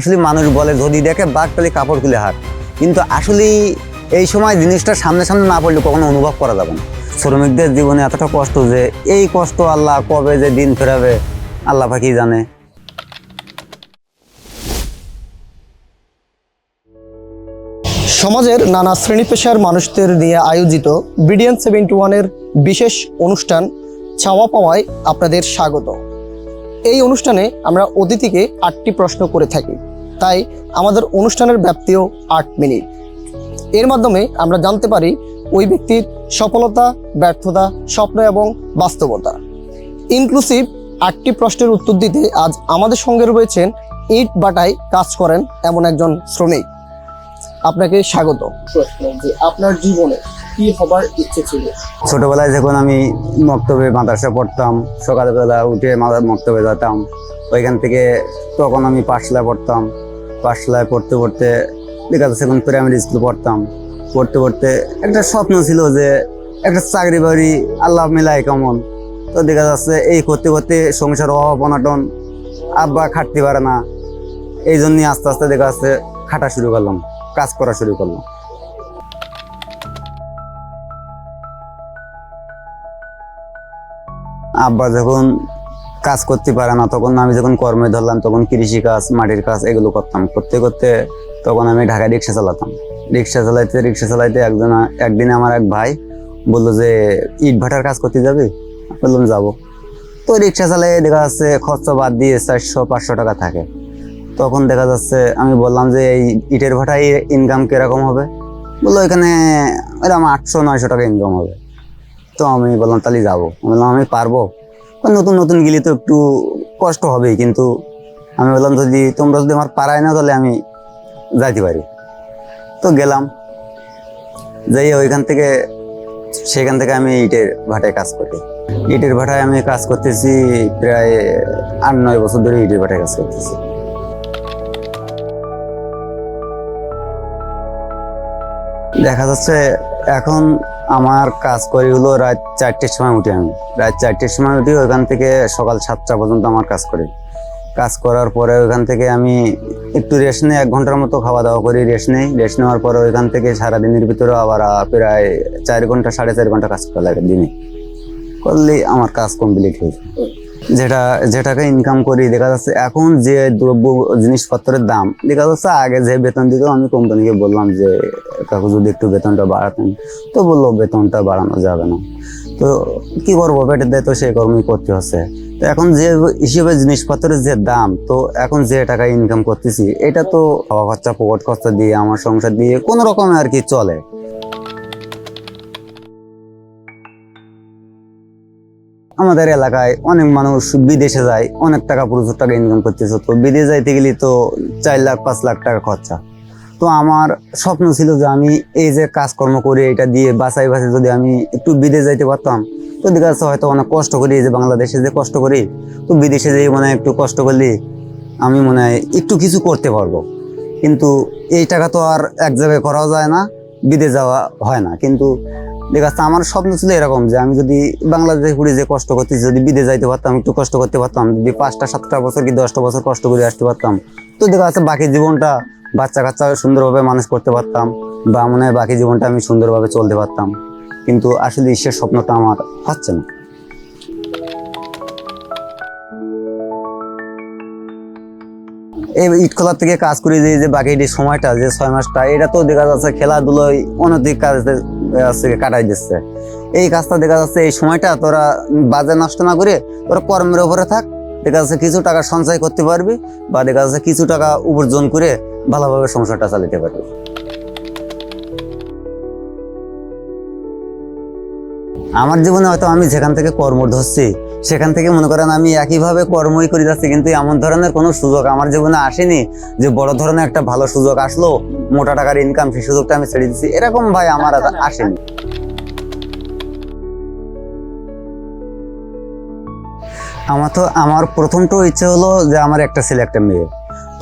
আসলে মানুষ বলে যদি দেখে বাঘ তাহলে কাপড় খুলে হাঁট, কিন্তু আসলে এই সময় জিনিসটা সামনে সামনে না পড়লে কখনো অনুভব করা যাবে না। শ্রমিকদের জীবনে এতটা কষ্ট যে এই কষ্ট আল্লাহ কবে যে দিন ফেরাবে আল্লাহ পাকি জানে। সমাজের নানা শ্রেণী পেশার মানুষদের নিয়ে আয়োজিত বিডিএন 71-এর বিশেষ অনুষ্ঠান চাওয়া পাওয়ায় আপনাদের স্বাগত। এই অনুষ্ঠানে আমরা অতিথিকে 8টি প্রশ্ন করে থাকি, তাই আমাদের অনুষ্ঠানের ব্যাপ্তিও 8 মিনিট। এর মাধ্যমে আমরা জানতে পারি ওই ব্যক্তির সফলতা, ব্যর্থতা, স্বপ্ন এবং বাস্তবতা। ইনক্লুসিভ 8টি প্রশ্নের উত্তর দিতে আজ আমাদের সঙ্গে রয়েছেন ইট ভাটায় কাজ করেন এমন একজন শ্রমিক। আপনাকে স্বাগত। প্রশ্ন যে আপনার জীবনে কি হবার ইচ্ছে ছিল? ছোটবেলায় যখন আমি মক্তবে মাদ্রাসা পড়তাম, সকালবেলা উঠে মক্তবে যেতাম, ওইখান থেকে তখন আমি পাঠশালায় পড়তাম। পাঠশালায় পড়তে পড়তে দেখা যাচ্ছে এখন প্রাইমারি স্কুলে পড়তাম। পড়তে পড়তে একটা স্বপ্ন ছিল যে একটা চাকরি বাড়ি আল্লাহ মিলায় কেমন। তো দেখা যাচ্ছে এই করতে করতে সংসার অভাব অনাটন, আব্বা খাটতে পারে না, এই জন্যই আস্তে আস্তে দেখা যাচ্ছে খাটা শুরু করলাম, কাজ করা শুরু করলাম। আব্বা যখন কাজ করতে পারে না তখন আমি যখন কর্মে ধরলাম, তখন কৃষি কাজ, মাটির কাজ এগুলো করতাম। করতে করতে তখন আমি ঢাকায় রিক্সা চালাতাম। রিক্সা চালাইতে একদিন আমার এক ভাই বললো যে ইট ভাটার কাজ করতে যাবে? বললাম যাবো। তো রিক্সা চালাই দেখা যাচ্ছে খরচা বাদ দিয়ে 400-500 টাকা থাকে। তখন দেখা যাচ্ছে আমি বললাম যে এই ইটের ভাটায় ইনকাম কিরকম হবে? বললো এখানে এরকম 800-900 টাকা ইনকাম হবে। তো আমি বললাম তাহলে যাবো। বললাম আমি পারবো? নতুন নতুন গেলে তো একটু কষ্ট হবেই, কিন্তু আমি বললাম তোমরা যদি আমার পারায় না তাহলে আমি যাইতে পারি। তো গেলাম, যাই সেখান থেকে আমি ইটের ভাটায় কাজ করি। ইটের ভাটায় আমি কাজ করতেছি প্রায় 8-9 বছর ধরে ইটের ভাটায় কাজ করতেছি। দেখা যাচ্ছে এখন আমার কাজ করি হলো রাত 4টের সময় উঠি। আমি রাত 4টের সময় উঠি, ওইখান থেকে সকাল 7টা পর্যন্ত আমার কাজ করি। কাজ করার পরে ওইখান থেকে আমি একটু রেস্ট নিই, 1 ঘন্টার মতো খাওয়া দাওয়া করি, রেস্ট নেই। রেস্ট নেওয়ার পরে ওইখান থেকে সারাদিনের ভিতরে আবার প্রায় 4 ঘন্টা 4.5 ঘন্টা কাজ করা লাগে। দিনে করলেই আমার কাজ কমপ্লিট হয়ে যায়। যে টাকা ইনকাম করি, দেখা যাচ্ছে এখন যে দ্রব্য জিনিসপত্রের দাম, দেখা যাচ্ছে আগে যে বেতন দিত, আমি কোম্পানিকে বললাম যে কাকু যদি একটু বেতনটা বাড়াতেন, তো বললো বেতনটা বাড়ানো যাবে না। তো কি করবো, পেটের দায়িত্ব সেই কর্মই করতে হচ্ছে। তো এখন যে হিসেবে জিনিসপত্রের যে দাম, তো এখন যে টাকা ইনকাম করতেছি এটা তো খাওয়া খরচা, পকেট খরচা দিয়ে আমার সংসার দিয়ে কোনো রকমে আর কি চলে। আমাদের এলাকায় অনেক মানুষ বিদেশে যায়, অনেক টাকা, প্রচুর টাকা ইনকাম করতেছে। তো বিদেশ যাইতে গেলে তো 4 লাখ 5 লাখ টাকা খরচা। তো আমার স্বপ্ন ছিল যে আমি এই যে কাজকর্ম করি এটা দিয়ে বাঁচাই যদি আমি একটু বিদেশ যাইতে পারতাম, তো দেখা যাচ্ছে হয়তো অনেক কষ্ট করি, যে বাংলাদেশে যে কষ্ট করি, তো বিদেশে যেয়ে মনে হয় একটু কষ্ট করলে আমি মনে হয় একটু কিছু করতে পারবো। কিন্তু এই টাকা তো আর এক জায়গায় করাও যায় না, বিদেশ যাওয়া হয় না। কিন্তু দেখা যাচ্ছে আমার স্বপ্ন ছিল এরকম যে আমি যদি বাংলাদেশে ঘুরে যে কষ্ট করতেছি, যদি বিদেশ যাইতে পারতাম, একটু কষ্ট করতে পারতাম, যদি 5টা 7টা বছর কি 10টা বছর কষ্ট করে আসতে পারতাম, তো দেখা যাচ্ছে বাকি জীবনটা বাচ্চা কাচ্চা সুন্দরভাবে মানুষ করতে পারতাম, বা মনে হয় বাকি জীবনটা আমি সুন্দরভাবে চলতে পারতাম। কিন্তু আসলে সে স্বপ্নটা আমার হচ্ছে না। এই ইট খোলার থেকে কাজ করি যে বাকি সময়টা, যে 6 মাসটা, এটা তো দেখা যাচ্ছে খেলাধুলোয় অনধিক কাজে কাটাই দিচ্ছে। এই কাজটা দেখা যাচ্ছে এই সময়টা তোরা বাজে নষ্ট না করে তোরা কর্মের উপরে থাক, দেখা যাচ্ছে কিছু টাকা সঞ্চয় করতে পারবি, বা দেখা যাচ্ছে কিছু টাকা উপার্জন করে ভালোভাবে সংসারটা চালাতে পারবি। আমার জীবনে হয়তো আমি যেখান থেকে কর্ম ধরছি সেখান থেকে মনে করেন আমি একইভাবে কর্মই করে যাচ্ছি, কিন্তু এমন ধরনের কোনো সুযোগ আমার জীবনে আসেনি যে বড় ধরনের একটা ভালো সুযোগ আসলো, মোটা টাকার ইনকাম, সেই সুযোগটা আমি ছেড়ে দিচ্ছি, এরকম ভাই আমার আসেনি। আমার প্রথমটা ইচ্ছে হলো যে আমার একটা ছেলে একটা মেয়ে।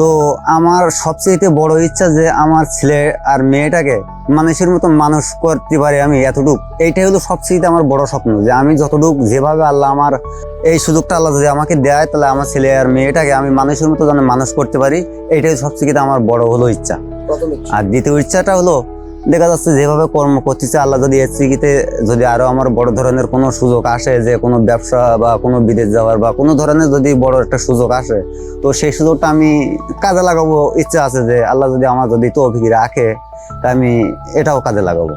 তো আমার সবচেয়ে বড় ইচ্ছা যে আমার ছেলে আর মেয়েটাকে মানুষের মতো মানুষ করতে পারি আমি এতটুক, এইটাই হলো সবচেয়ে আমার বড় স্বপ্ন। যে আমি যতটুক যেভাবে আল্লাহ আমার এই সুযোগটা আল্লাহ যদি আমাকে দেয়, তাহলে আমার ছেলে আর মেয়েটাকে আমি মানুষের মতো যেন মানুষ করতে পারি, এইটাই সবচেয়ে আমার বড় হলো ইচ্ছা। আর দ্বিতীয় ইচ্ছাটা হলো, দেখা যাচ্ছে যেভাবে কর্ম করতেছে আল্লাহ যদি এসিকিতে যদি আরো আমার বড় ধরনের কোনো সুযোগ আসে, যে কোনো ব্যবসা বা কোনো বিদেশ যাওয়ার বা কোনো ধরনের যদি বড় একটা সুযোগ আসে, তো সেই সুযোগটা আমি কাজে লাগাবো। ইচ্ছা আছে যে আল্লাহ যদি আমার যদি তৌফিক রাখে, তা আমি এটাও কাজে লাগাবো।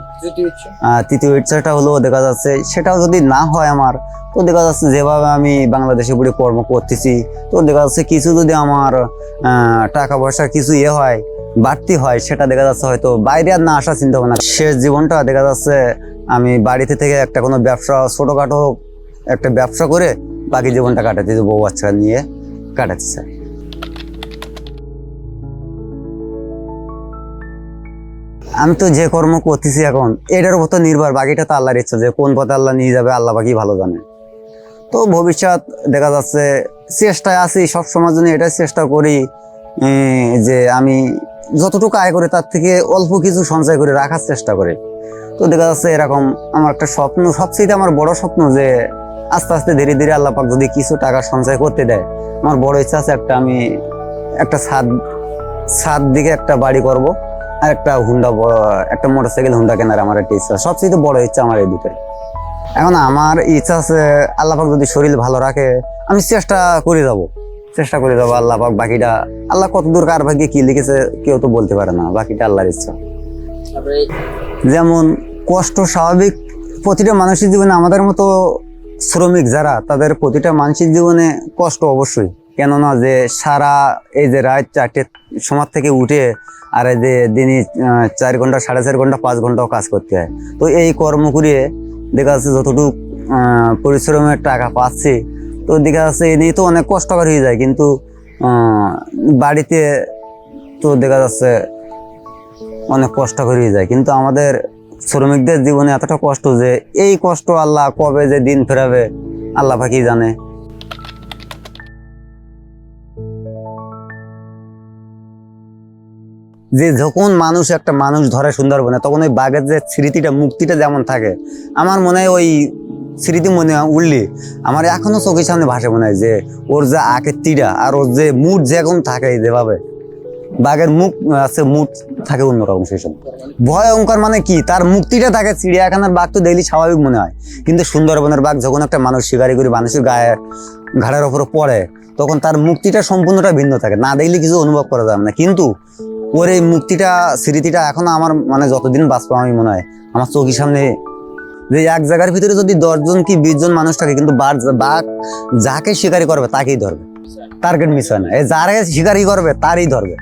তৃতীয় ইচ্ছাটা হলো, দেখা যাচ্ছে সেটাও যদি না হয় আমার, তো দেখা যাচ্ছে যেভাবে আমি বাংলাদেশে পুরো কর্ম করতেছি, তো দেখা যাচ্ছে কিছু যদি আমার টাকা পয়সা কিছু হয়, বাড়তি হয়, সেটা দেখা যাচ্ছে হয়তো বাইরে আর না আসা চিন্তা ভাবনা। শেষ জীবনটা দেখা যাচ্ছে আমি বাড়িতে থেকে একটা কোনো ব্যবসা, ছোটখাটো একটা ব্যবসা করে বাকি জীবনটা কাটাতে, বউ বাচ্চা নিয়ে কাটাতে চাই। আমি তো যে কর্ম করতেছি এখন, এটার উপর তো নির্ভর, বাকিটা তো আল্লাহর ইচ্ছা, যে কোন পথে আল্লাহ নিয়ে যাবে আল্লাহ বাকি ভালো জানে। তো ভবিষ্যৎ দেখা যাচ্ছে চেষ্টায় আছি, সবসময়ের জন্য এটাই চেষ্টা করি যে আমি যতটুকু আয় করে তার থেকে অল্প কিছু সঞ্চয় করে রাখার চেষ্টা করি। তো দেখা যাচ্ছে এরকম আমার একটা স্বপ্ন, সবচেয়ে আমার বড় স্বপ্ন, যে আস্তে আস্তে ধীরে ধীরে আল্লাহ পাক যদি কিছু টাকা সঞ্চয় করতে দেয়, আমার বড় ইচ্ছা আছে আমি একটা ছাদ দিকে একটা বাড়ি করব, আর একটা একটা মোটরসাইকেল হুন্ডা কেনার আমার একটা ইচ্ছা, সবচেয়ে বড় ইচ্ছা আমার এই দুটোই। এখন আমার ইচ্ছা আছে আল্লাহ পাক যদি শরীর ভালো রাখে, আমি চেষ্টা করে যাবো আল্লাহ পাক বাকিটা, আল্লাহ কতদূর কার ভাগ্যে কি লিখেছে কেউ তো বলতে পারে না, বাকিটা আল্লাহর ইচ্ছা। যেমন কষ্ট স্বাভাবিক প্রতিটা মানুষের জীবনে, আমাদের মতো শ্রমিক যারা, তাদের প্রতিটা মানুষের জীবনে কষ্ট অবশ্যই। কেননা যে সারা এই যে রাত 4টের সময় থেকে উঠে আর এই যে দিনই 4 ঘন্টা, 4.5 ঘন্টা, 5 ঘন্টাও কাজ করতে হয়। তো এই কর্ম করিয়ে দেখা যাচ্ছে যতটুকু পরিশ্রমের টাকা পাচ্ছি, তো দেখা যাচ্ছে এ নিয়ে তো অনেক কষ্টকর হয়ে যায়, কিন্তু বাড়িতে তো দেখা যাচ্ছে অনেক কষ্টকর হয়ে যায়। কিন্তু আমাদের শ্রমিকদের জীবনে এতটা কষ্ট, যে এই কষ্ট আল্লাহ কবে যে দিন ফেরাবে আল্লাহ পাকই জানে। যে যখন একটা মানুষ ধরে সুন্দরবনে, তখন ওই বাঘের যে স্মৃতিটা, মুক্তিটা যেমন থাকে, আমার মনে হয় ওই স্মৃতি মনে উঠলে আমার এখনো চোখের সামনে ভাসে, মনে হয় যে ওর যে আকৃতিটা আর ওর যে মুড যেরকম থাকে, যেভাবে বাঘের মুখ আছে, মুড থাকে অন্যরকম। সেই সময় ভয়ঙ্কর মানে কি, তার মুক্তিটা থাকে। চিড়িয়াখানার বাঘ তো দেখলে স্বাভাবিক মনে হয়, কিন্তু সুন্দরবনের বাঘ যখন একটা মানুষ শিকারি করে মানুষের গায়ে ঘাড়ের ওপরে পড়ে, তখন তার মুক্তিটা সম্পূর্ণটা ভিন্ন থাকে, না দেখলে কিছু অনুভব করা যাবে না। কিন্তু ওর এই মুক্তিটা, স্মৃতিটা এখনো আমার মানে যতদিন বাঁচবো, আমি মনে হয় আমার চোখের সামনে, যে এক জায়গার ভিতরে যদি 10 জন কি 20 জন মানুষ থাকে, কিন্তু বাঘ যাকে শিকারি করবে তাকেই ধরবে, টার্গেট মিস হয় না, যারা শিকারি করবে তারই ধরবে।